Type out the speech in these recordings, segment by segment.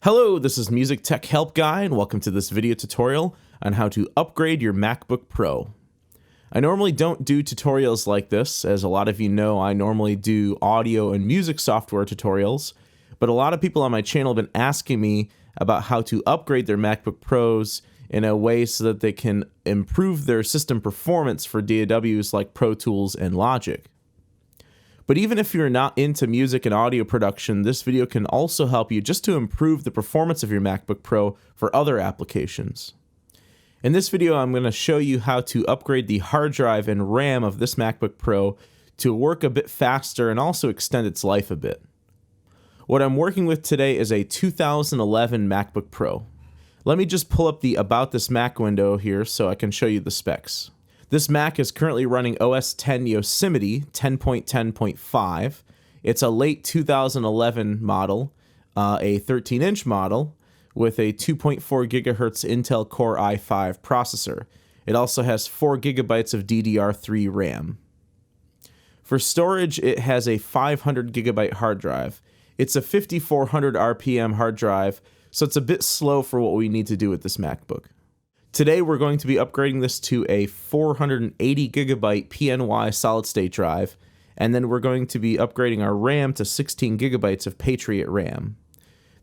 Hello, this is Music Tech Help Guy, and welcome to this video tutorial on how to upgrade your MacBook Pro. I normally don't do tutorials like this. As a lot of you know, I normally do audio and music software tutorials, but a lot of people on my channel have been asking me about how to upgrade their MacBook Pros in a way so that they can improve their system performance for DAWs like Pro Tools and Logic. But even if you're not into music and audio production, this video can also help you just to improve the performance of your MacBook Pro for other applications. In this video, I'm going to show you how to upgrade the hard drive and RAM of this MacBook Pro to work a bit faster and also extend its life a bit. What I'm working with today is a 2011 MacBook Pro. Let me just pull up the About This Mac window here so I can show you the specs. This Mac is currently running OS X Yosemite 10.10.5. It's a late 2011 model, a 13-inch model with a 2.4 gigahertz Intel Core i5 processor. It also has 4 gigabytes of DDR3 RAM. For storage, it has a 500 gigabyte hard drive. It's a 5400 RPM hard drive, so it's a bit slow for what we need to do with this MacBook. Today we're going to be upgrading this to a 480 gigabyte PNY solid state drive, and then we're going to be upgrading our RAM to 16 gigabytes of Patriot RAM.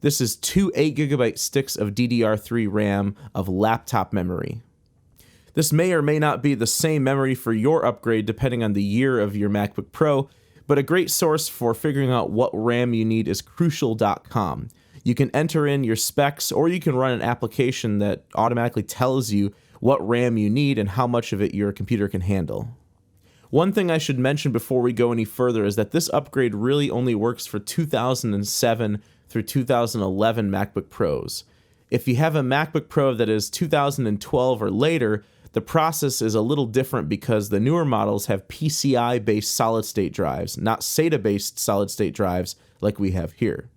This is two 8 gigabyte sticks of DDR3 RAM of laptop memory. This may or may not be the same memory for your upgrade depending on the year of your MacBook Pro, but a great source for figuring out what RAM you need is Crucial.com. You can enter in your specs, or you can run an application that automatically tells you what RAM you need and how much of it your computer can handle. One thing I should mention before we go any further is that this upgrade really only works for 2007 through 2011 MacBook Pros. If you have a MacBook Pro that is 2012 or later, the process is a little different because the newer models have PCI-based solid-state drives, not SATA-based solid-state drives like we have here.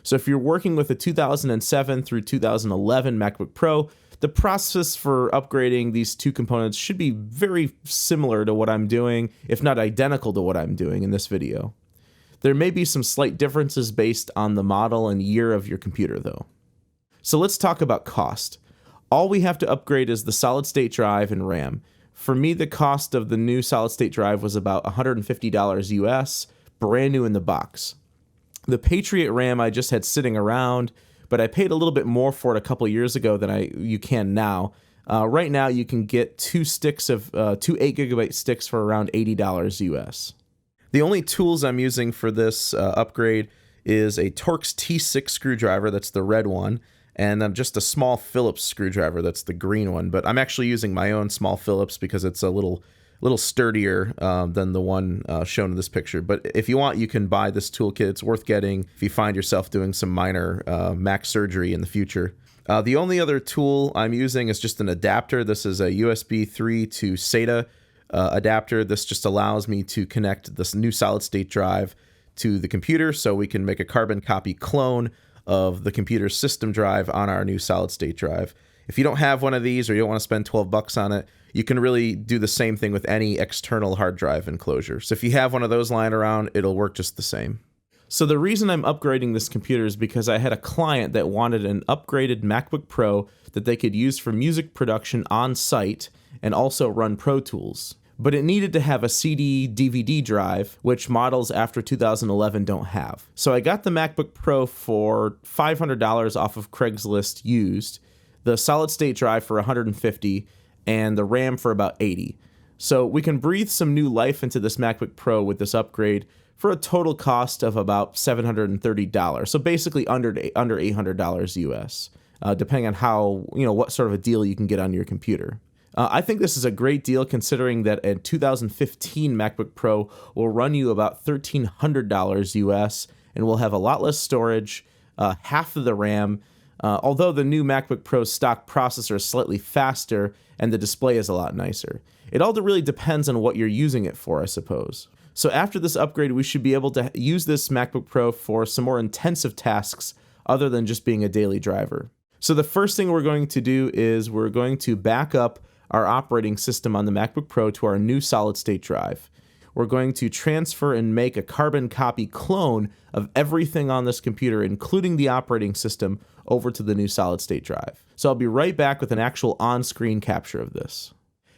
So if you're working with a 2007 through 2011 MacBook Pro, the process for upgrading these two components should be very similar to what I'm doing, if not identical to what I'm doing in this video. There may be some slight differences based on the model and year of your computer though. So let's talk about cost. All we have to upgrade is the solid-state drive and RAM. For me, the cost of the new solid-state drive was about $150 US, brand new in the box. The Patriot RAM I just had sitting around, but I paid a little bit more for it a couple years ago than you can now. Right now, you can get two 8 gigabyte sticks for around $80 US. The only tools I'm using for this upgrade is a Torx T6 screwdriver, that's the red one, and then just a small Phillips screwdriver, that's the green one. But I'm actually using my own small Phillips because it's a little sturdier than the one shown in this picture. But if you want, you can buy this toolkit. It's worth getting if you find yourself doing some minor Mac surgery in the future. The only other tool I'm using is just an adapter. This is a USB 3 to SATA adapter. This just allows me to connect this new solid-state drive to the computer so we can make a carbon copy clone of the computer's system drive on our new solid-state drive. If you don't have one of these or you don't want to spend $12 on it, you can really do the same thing with any external hard drive enclosure. So if you have one of those lying around, it'll work just the same. So the reason I'm upgrading this computer is because I had a client that wanted an upgraded MacBook Pro that they could use for music production on site and also run Pro Tools. But it needed to have a CD/DVD drive, which models after 2011 don't have. So I got the MacBook Pro for $500 off of Craigslist used, the solid-state drive for $150, and the RAM for about $80. So we can breathe some new life into this MacBook Pro with this upgrade for a total cost of about $730. So basically under $800 US, depending on what sort of a deal you can get on your computer. I think this is a great deal considering that a 2015 MacBook Pro will run you about $1,300 US and will have a lot less storage, half of the RAM, although the new MacBook Pro stock processor is slightly faster and the display is a lot nicer. It all really depends on what you're using it for, I suppose. So after this upgrade, we should be able to use this MacBook Pro for some more intensive tasks other than just being a daily driver. So the first thing we're going to do is we're going to back up our operating system on the MacBook Pro to our new solid-state drive. we're going to transfer and make a carbon copy clone of everything on this computer, including the operating system, over to the new solid-state drive. So I'll be right back with an actual on-screen capture of this.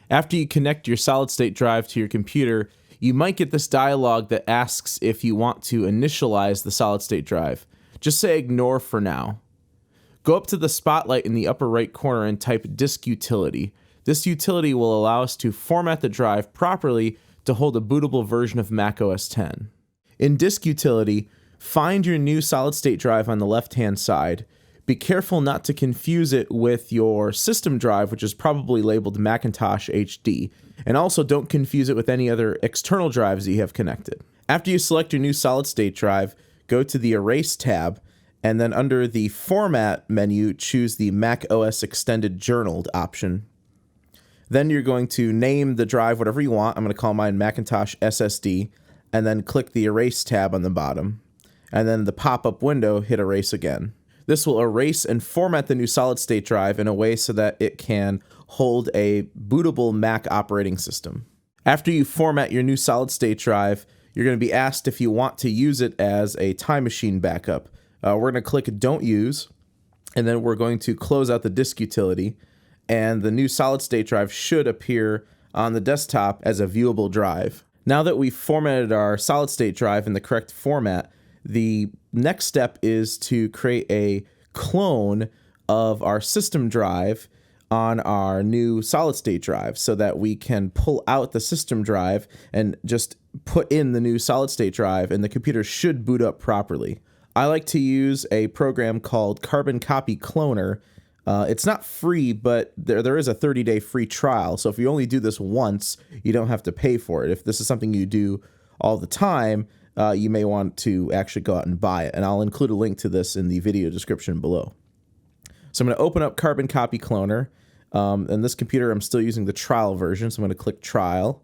After you connect your solid-state drive to your computer, you might get this dialog that asks if you want to initialize the solid-state drive. Just say ignore for now. Go up to the spotlight in the upper right corner and type disk utility. This utility will allow us to format the drive properly to hold a bootable version of macOS 10. In disk utility, find your new solid-state drive on the left-hand side. Be careful not to confuse it with your system drive, which is probably labeled Macintosh HD, and also don't confuse it with any other external drives that you have connected. After you select your new solid-state drive, go to the Erase tab, and then under the Format menu, choose the macOS Extended Journaled option. Then you're going to name the drive whatever you want. I'm going to call mine Macintosh SSD, and then click the Erase tab on the bottom. And then the pop-up window, hit Erase again. This will erase and format the new solid-state drive in a way so that it can hold a bootable Mac operating system. After you format your new solid-state drive, you're going to be asked if you want to use it as a Time Machine backup. We're going to click Don't Use, and then we're going to close out the disk utility, and the new solid-state drive should appear on the desktop as a viewable drive. Now that we've formatted our solid-state drive in the correct format, the next step is to create a clone of our system drive on our new solid-state drive so that we can pull out the system drive and just put in the new solid-state drive, and the computer should boot up properly. I like to use a program called Carbon Copy Cloner. It's not free, but there is a 30-day free trial, so if you only do this once, you don't have to pay for it. If this is something you do all the time, you may want to actually go out and buy it, and I'll include a link to this in the video description below. So I'm going to open up Carbon Copy Cloner. And this computer, I'm still using the trial version, so I'm going to click Trial.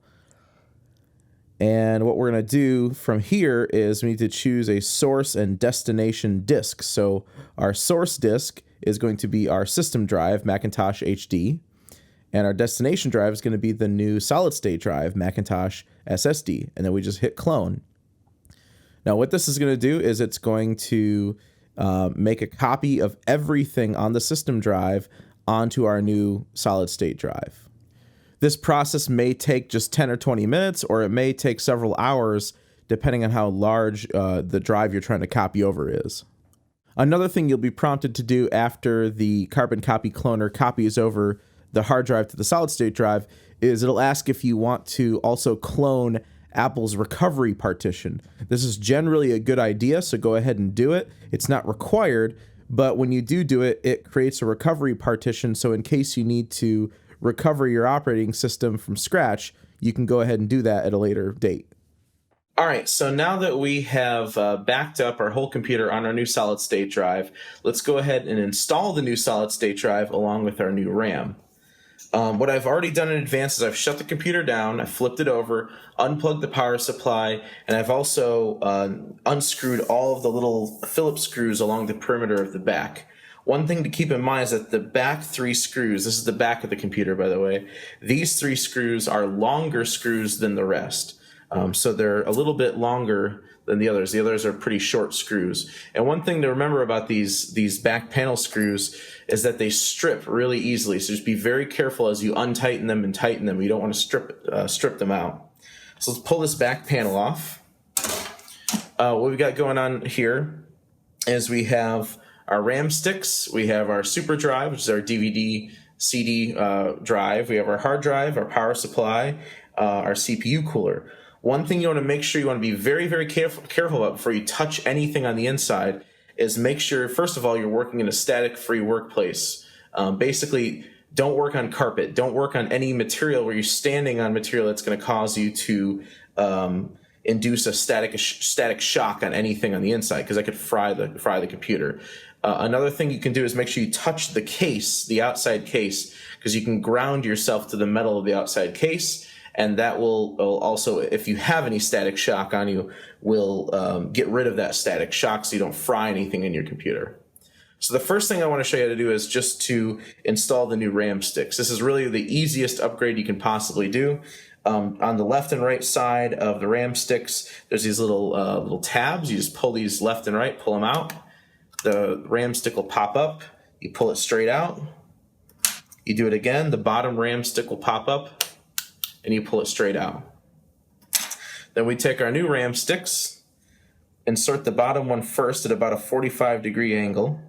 And what we're going to do from here is we need to choose a source and destination disk. So our source disk is going to be our system drive, Macintosh HD, and our destination drive is going to be the new solid-state drive, Macintosh SSD, and then we just hit clone. Now what this is going to do is it's going to make a copy of everything on the system drive onto our new solid-state drive. This process may take just 10 or 20 minutes, or it may take several hours, depending on how large the drive you're trying to copy over is. Another thing you'll be prompted to do after the Carbon Copy Cloner copies over the hard drive to the solid-state drive is it'll ask if you want to also clone Apple's recovery partition. This is generally a good idea, so go ahead and do it. It's not required, but when you do it, it creates a recovery partition, so in case you need to recover your operating system from scratch, you can go ahead and do that at a later date. All right, so now that we have backed up our whole computer on our new solid-state drive, let's go ahead and install the new solid-state drive along with our new RAM. What I've already done in advance is I've shut the computer down, I flipped it over, unplugged the power supply, and I've also unscrewed all of the little Phillips screws along the perimeter of the back. One thing to keep in mind is that the back 3 screws, this is the back of the computer by the way, these 3 screws are longer screws than the rest. So they're a little bit longer than the others. The others are pretty short screws. And one thing to remember about these back panel screws is that they strip really easily. So just be very careful as you untighten them and tighten them. You don't want to strip them out. So let's pull this back panel off. What we've got going on here is we have our RAM sticks, we have our super drive, which is our DVD CD drive, we have our hard drive, our power supply, our CPU cooler. One thing you want to make sure you want to be very, very careful about before you touch anything on the inside is make sure, first of all, you're working in a static-free workplace. Basically, don't work on carpet. Don't work on any material where you're standing on material that's going to cause you to induce a static shock on anything on the inside, because that could fry the computer. Another thing you can do is make sure you touch the case, the outside case, because you can ground yourself to the metal of the outside case, and that will also, if you have any static shock on you, will get rid of that static shock so you don't fry anything in your computer. So the first thing I want to show you how to do is just to install the new RAM sticks. This is really the easiest upgrade you can possibly do. On the left and right side of the RAM sticks, there's these little tabs. You just pull these left and right, pull them out. The RAM stick will pop up. You pull it straight out. You do it again. The bottom RAM stick will pop up, and you pull it straight out. Then we take our new RAM sticks, insert the bottom one first at about a 45-degree angle.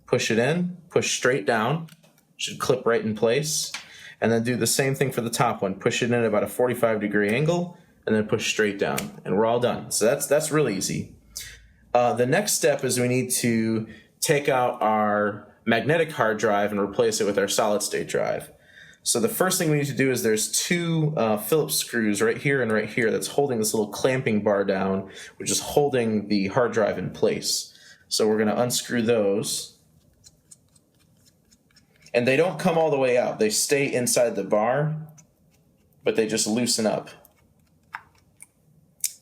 Push it in, push straight down. Should clip right in place. And then do the same thing for the top one. Push it in at about a 45-degree angle, and then push straight down. And we're all done. So that's really easy. The next step is we need to take out our magnetic hard drive and replace it with our solid-state drive. So the first thing we need to do is there's two Phillips screws right here and right here that's holding this little clamping bar down, which is holding the hard drive in place. So we're going to unscrew those. And they don't come all the way out. They stay inside the bar, but they just loosen up.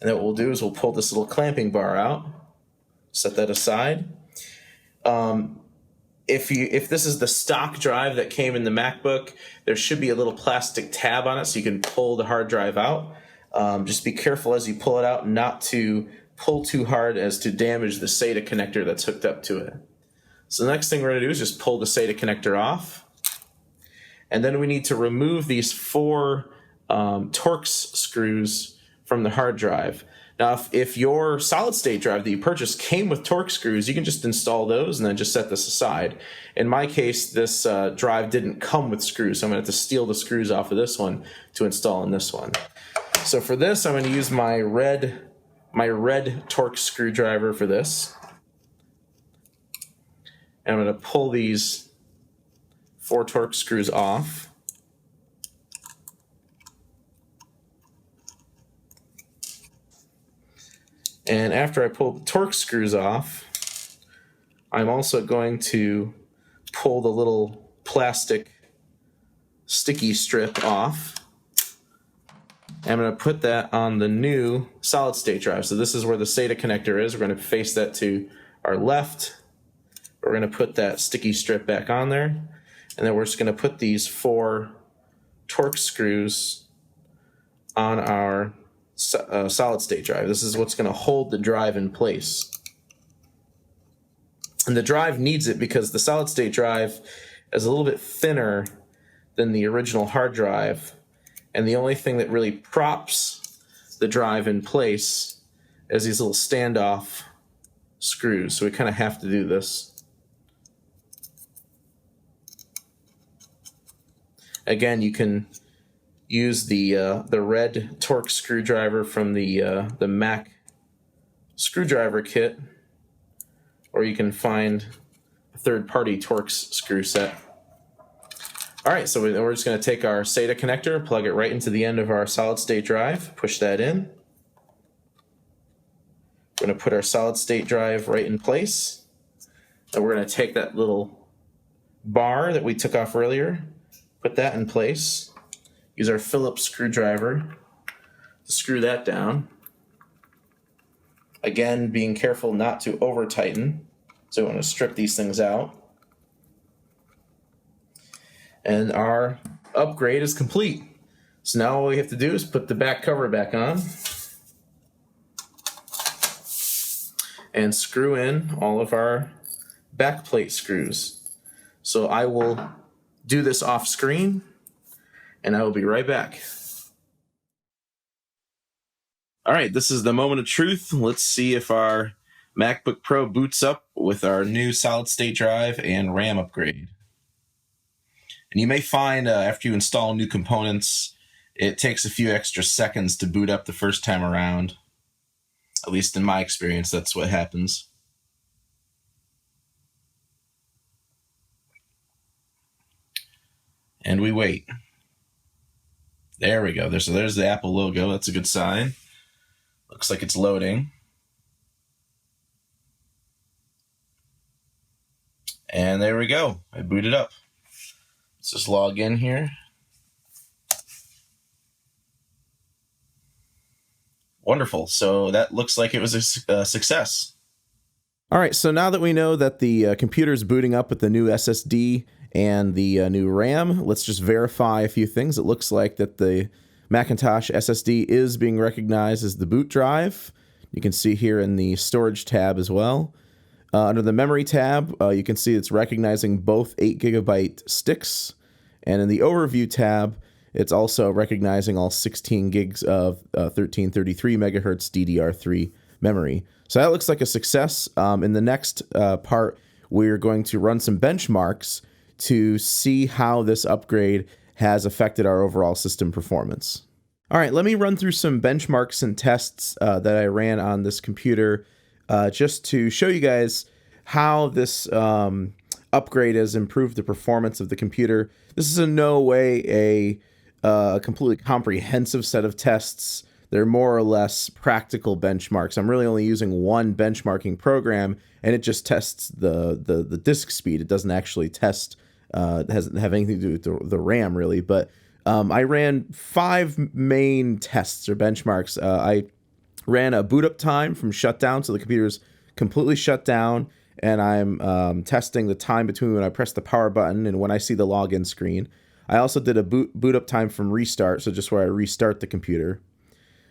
And then what we'll do is we'll pull this little clamping bar out, set that aside. If this is the stock drive that came in the MacBook, there should be a little plastic tab on it so you can pull the hard drive out. Just be careful as you pull it out not to pull too hard as to damage the SATA connector that's hooked up to it. So the next thing we're going to do is just pull the SATA connector off. And then we need to remove these four Torx screws from the hard drive. Now, if your solid-state drive that you purchased came with Torx screws, you can just install those and then just set this aside. In my case, this drive didn't come with screws, so I'm going to have to steal the screws off of this one to install in this one. So for this, I'm going to use my red Torx screwdriver for this. And I'm going to pull these four Torx screws off. And after I pull the Torx screws off, I'm also going to pull the little plastic sticky strip off. I'm going to put that on the new solid-state drive. So this is where the SATA connector is. We're going to face that to our left. We're going to put that sticky strip back on there, and then we're just going to put these four Torx screws on our solid-state drive. This is what's going to hold the drive in place. And the drive needs it because the solid-state drive is a little bit thinner than the original hard drive, and the only thing that really props the drive in place is these little standoff screws. So we kind of have to do this. Again, you can use the red Torx screwdriver from the Mac screwdriver kit, or you can find a third-party Torx screw set. All right, so we're just going to take our SATA connector, plug it right into the end of our solid-state drive, push that in. We're going to put our solid-state drive right in place. And we're going to take that little bar that we took off earlier, put that in place. Use our Phillips screwdriver to screw that down. Again, being careful not to over tighten. So we want to strip these things out. And our upgrade is complete. So now all we have to do is put the back cover back on and screw in all of our backplate screws. So I will do this off screen, and I will be right back. All right, this is the moment of truth. Let's see if our MacBook Pro boots up with our new solid-state drive and RAM upgrade. And you may find after you install new components, it takes a few extra seconds to boot up the first time around. At least in my experience, that's what happens. And we wait. There we go. So there's the Apple logo. That's a good sign. Looks like it's loading. And there we go. I booted up. Let's just log in here. Wonderful. So that looks like it was a success. All right, so now that we know that the computer is booting up with the new SSD and the new RAM. Let's just verify a few things. It looks like that the Macintosh SSD is being recognized as the boot drive. You can see here in the storage tab as well. Under the memory tab, you can see it's recognizing both 8 GB sticks. And in the overview tab, it's also recognizing all 16 gigs of 1333 megahertz DDR3 memory. So that looks like a success. In the next part, we're going to run some benchmarks to see how this upgrade has affected our overall system performance. All right, let me run through some benchmarks and tests that I ran on this computer just to show you guys how this upgrade has improved the performance of the computer. This is in no way a completely comprehensive set of tests. They're more or less practical benchmarks. I'm really only using one benchmarking program, and it just tests the disk speed. It doesn't actually test, it doesn't have anything to do with the RAM, really. But I ran 5 main tests or benchmarks. I ran a boot up time from shutdown, so the computer's completely shut down, and I'm testing the time between when I press the power button and when I see the login screen. I also did a boot up time from restart, so just where I restart the computer.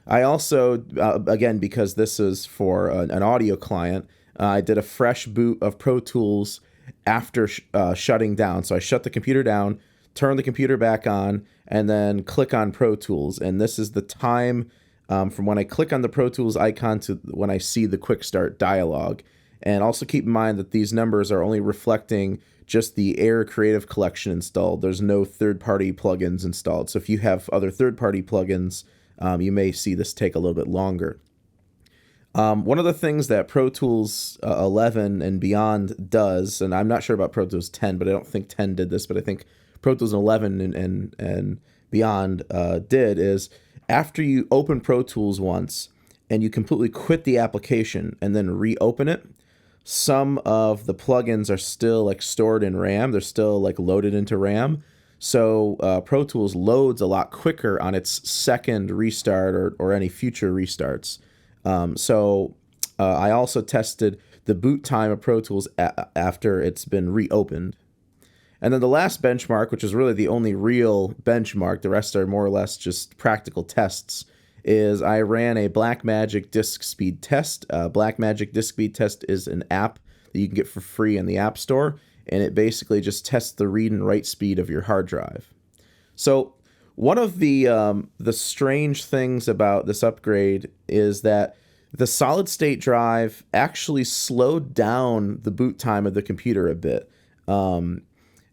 I also, again, because this is for an audio client, I did a fresh boot of Pro Tools after shutting down. So I shut the computer down, turn the computer back on, and then click on Pro Tools. And this is the time from when I click on the Pro Tools icon to when I see the Quick Start dialog. And also keep in mind that these numbers are only reflecting just the Air Creative Collection installed. There's no third-party plugins installed. So if you have other third-party plugins, you may see this take a little bit longer. One of the things that Pro Tools 11 and beyond does, and I'm not sure about Pro Tools 10, but I don't think 10 did this, but I think Pro Tools 11 and beyond did, is after you open Pro Tools once and you completely quit the application and then reopen it, some of the plugins are still like stored in RAM. They're still like loaded into RAM. So Pro Tools loads a lot quicker on its second restart or any future restarts. I also tested the boot time of Pro Tools after it's been reopened. And then the last benchmark, which is really the only real benchmark, the rest are more or less just practical tests, is I ran a BlackMagic disk speed test. BlackMagic disk speed test is an app that you can get for free in the App Store, and it basically just tests the read and write speed of your hard drive. So one of the strange things about this upgrade is that the solid state drive actually slowed down the boot time of the computer a bit.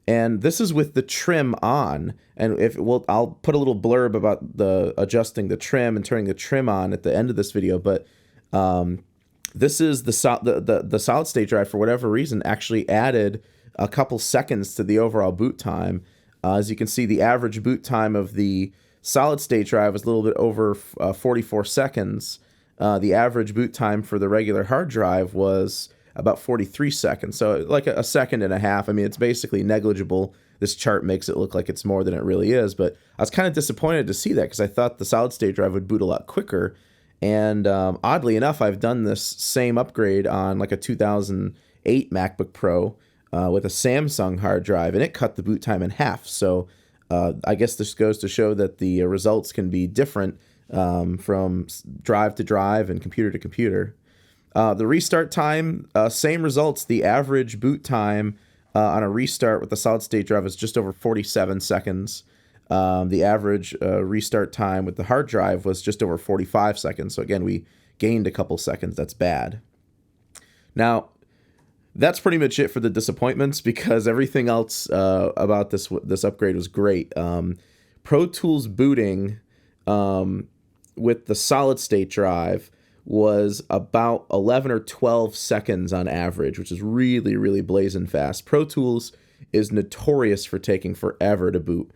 And this is with the trim on. And I'll put a little blurb about the adjusting the trim and turning the trim on at the end of this video. But this is the solid state drive, for whatever reason, actually added a couple seconds to the overall boot time. As you can see, the average boot time of the solid state drive was a little bit over 44 seconds. The average boot time for the regular hard drive was about 43 seconds. So like a second and a half. I mean, it's basically negligible. This chart makes it look like it's more than it really is. But I was kind of disappointed to see that because I thought the solid state drive would boot a lot quicker. And oddly enough, I've done this same upgrade on like a 2008 MacBook Pro with a Samsung hard drive, and it cut the boot time in half. So I guess this goes to show that the results can be different from drive to drive and computer to computer. The restart time, same results. The average boot time on a restart with the solid state drive is just over 47 seconds. The average restart time with the hard drive was just over 45 seconds. So again, we gained a couple seconds. That's bad. Now, that's pretty much it for the disappointments because everything else about this upgrade was great. Pro Tools booting with the solid state drive was about 11 or 12 seconds on average, which is really, really blazing fast. Pro Tools is notorious for taking forever to boot.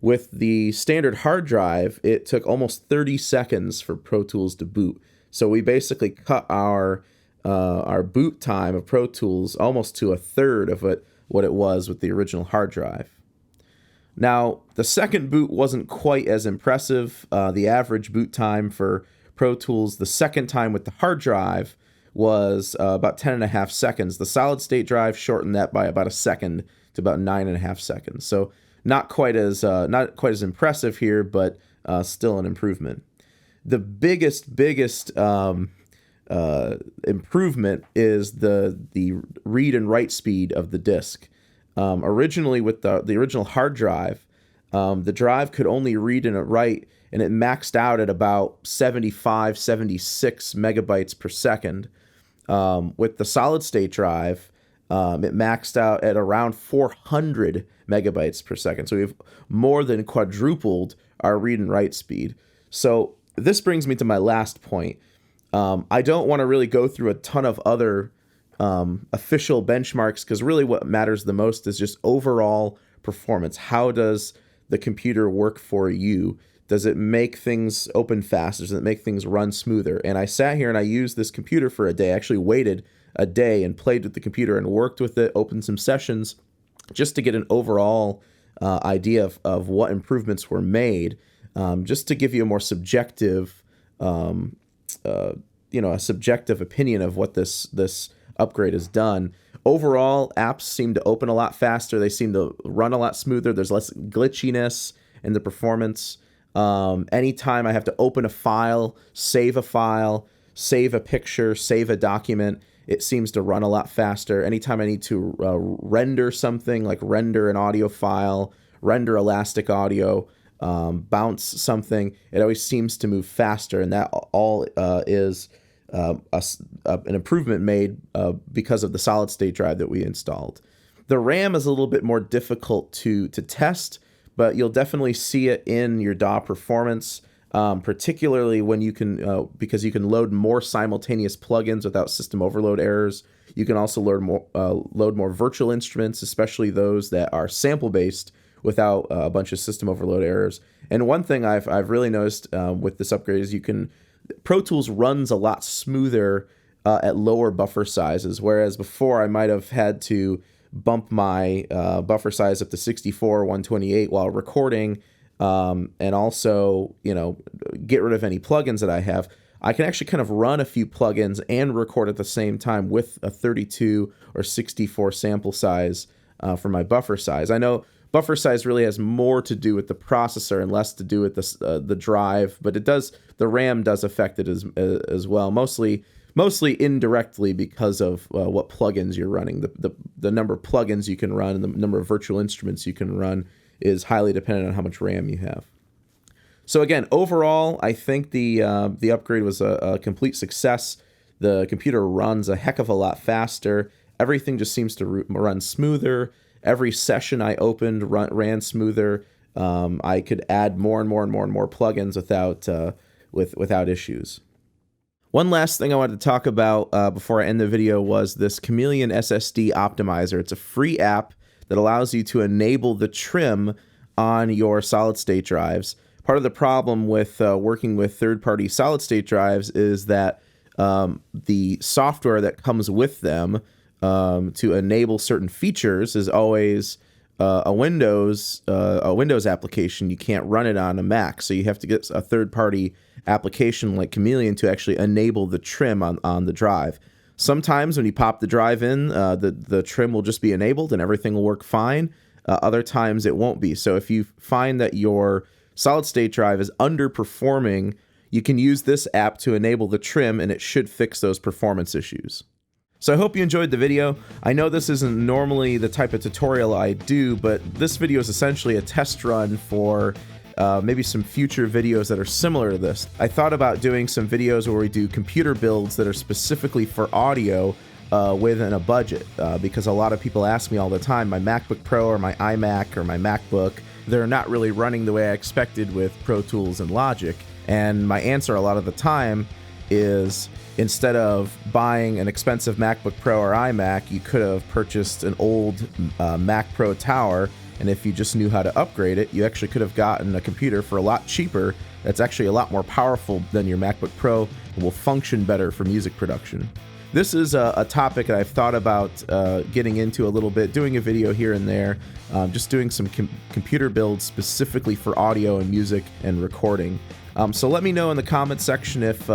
With the standard hard drive, it took almost 30 seconds for Pro Tools to boot. So we basically cut our boot time of Pro Tools almost to a third of what it was with the original hard drive. Now, the second boot wasn't quite as impressive. The average boot time for Pro Tools the second time with the hard drive was about 10.5 seconds. The solid state drive shortened that by about a second to about 9.5 seconds. So not quite as impressive here, but still an improvement. The biggest improvement is the read and write speed of the disk. Originally with the original hard drive, the drive could only read and write, and it maxed out at about 75, 76 megabytes per second. With the solid state drive, it maxed out at around 400 megabytes per second. So we've more than quadrupled our read and write speed. So this brings me to my last point. I don't want to really go through a ton of other official benchmarks, because really what matters the most is just overall performance. How does the computer work for you? Does it make things open faster? Does it make things run smoother? And I sat here and I used this computer for a day. I actually waited a day and played with the computer and worked with it, opened some sessions, just to get an overall idea of what improvements were made, just to give you a more subjective, a subjective opinion of what this upgrade has done. Overall, apps seem to open a lot faster. They seem to run a lot smoother. There's less glitchiness in the performance. Anytime I have to open a file, save a picture, save a document, it seems to run a lot faster. Anytime I need to render something, like render an audio file, render elastic audio, bounce something, it always seems to move faster. And that all is an improvement made because of the solid state drive that we installed. The RAM is a little bit more difficult to test, but you'll definitely see it in your DAW performance, particularly when you can, because you can load more simultaneous plugins without system overload errors. You can also load more virtual instruments, especially those that are sample-based, without a bunch of system overload errors. And one thing I've really noticed with this upgrade is Pro Tools runs a lot smoother at lower buffer sizes, whereas before I might have had to bump my buffer size up to 64 or 128 while recording, and also, get rid of any plugins that I have. I can actually kind of run a few plugins and record at the same time with a 32 or 64 sample size for my buffer size. I know buffer size really has more to do with the processor and less to do with the drive, but the RAM does affect it as well, mostly indirectly because of what plugins you're running. The number of plugins you can run and the number of virtual instruments you can run is highly dependent on how much RAM you have. So again, overall, I think the upgrade was a complete success. The computer runs a heck of a lot faster. Everything just seems to run smoother. Every session I opened ran smoother. I could add more and more plugins without issues. One last thing I wanted to talk about before I end the video was this Chameleon SSD Optimizer. It's a free app that allows you to enable the trim on your solid-state drives. Part of the problem with working with third-party solid-state drives is that the software that comes with them to enable certain features is always a Windows application. You can't run it on a Mac, so you have to get a third-party application like Chameleon to actually enable the trim on the drive. Sometimes when you pop the drive in, the trim will just be enabled and everything will work fine. Other times it won't be. So if you find that your solid-state drive is underperforming, you can use this app to enable the trim, and it should fix those performance issues. So I hope you enjoyed the video. I know this isn't normally the type of tutorial I do, but this video is essentially a test run for maybe some future videos that are similar to this. I thought about doing some videos where we do computer builds that are specifically for audio within a budget, because a lot of people ask me all the time, my MacBook Pro or my iMac or my MacBook, they're not really running the way I expected with Pro Tools and Logic. And my answer a lot of the time is, instead of buying an expensive MacBook Pro or iMac, you could have purchased an old Mac Pro Tower, and if you just knew how to upgrade it, you actually could have gotten a computer for a lot cheaper that's actually a lot more powerful than your MacBook Pro and will function better for music production. This is a topic that I've thought about getting into a little bit, doing a video here and there, just doing some computer builds specifically for audio and music and recording. So let me know in the comments section if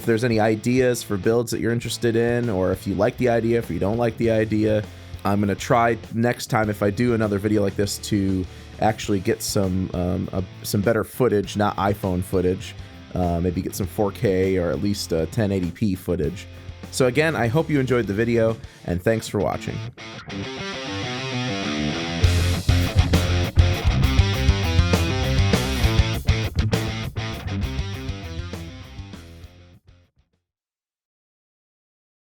there's any ideas for builds that you're interested in, or if you like the idea, if you don't like the idea. I'm going to try next time if I do another video like this to actually get some better footage, not iPhone footage. Maybe get some 4K or at least 1080p footage. So again, I hope you enjoyed the video, and thanks for watching.